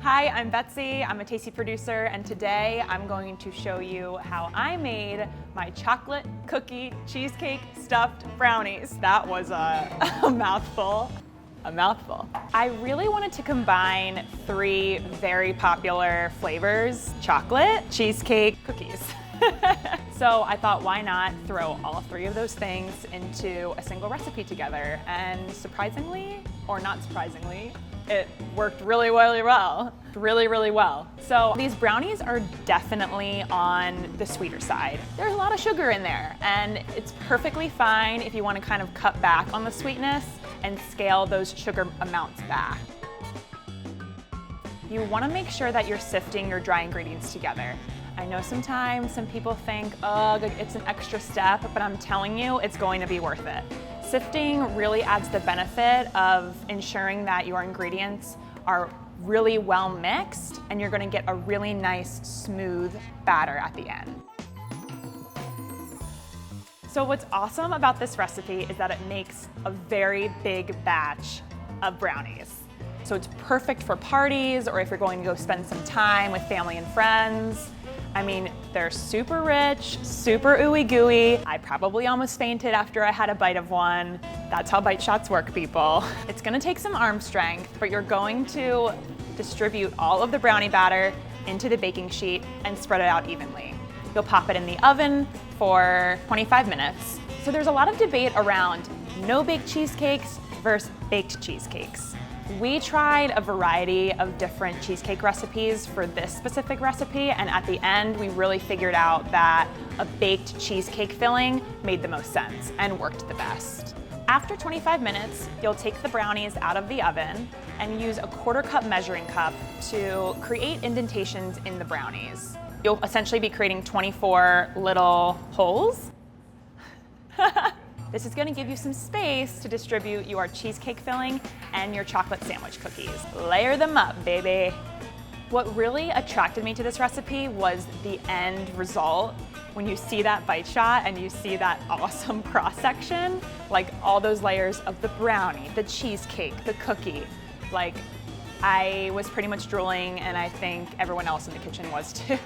Hi, I'm Betsy. I'm a tasty producer, and today I'm going to show you how I made my chocolate cookie cheesecake stuffed brownies. That was a mouthful. A mouthful. I really wanted to combine three very popular flavors: chocolate, cheesecake, cookies. So I thought, why not throw all three of those things into a single recipe together? And surprisingly, or not surprisingly, it worked really well. Really well. So these brownies are definitely on the sweeter side. There's a lot of sugar in there, and it's perfectly fine if you want to kind of cut back on the sweetness and scale those sugar amounts back. You want to make sure that you're sifting your dry ingredients together. I know sometimes some people think, oh, it's an extra step, but I'm telling you, it's going to be worth it. Sifting really adds the benefit of ensuring that your ingredients are really well mixed and you're going to get a really nice, smooth batter at the end. So what's awesome about this recipe is that it makes a very big batch of brownies. So it's perfect for parties or if you're going to go spend some time with family and friends. I mean, they're super rich, super ooey gooey. I probably almost fainted after I had a bite of one. That's how bite shots work, people. It's gonna take some arm strength, but you're going to distribute all of the brownie batter into the baking sheet and spread it out evenly. You'll pop it in the oven for 25 minutes. So there's a lot of debate around no-bake cheesecakes versus baked cheesecakes. We tried a variety of different cheesecake recipes for this specific recipe, and at the end, we really figured out that a baked cheesecake filling made the most sense and worked the best. After 25 minutes, you'll take the brownies out of the oven and use a 1/4 cup measuring cup to create indentations in the brownies. You'll essentially be creating 24 little holes. This is going to give you some space to distribute your cheesecake filling and your chocolate sandwich cookies. Layer them up, baby. What really attracted me to this recipe was the end result. When you see that bite shot and you see that awesome cross-section, like all those layers of the brownie, the cheesecake, the cookie, like I was pretty much drooling, and I think everyone else in the kitchen was too.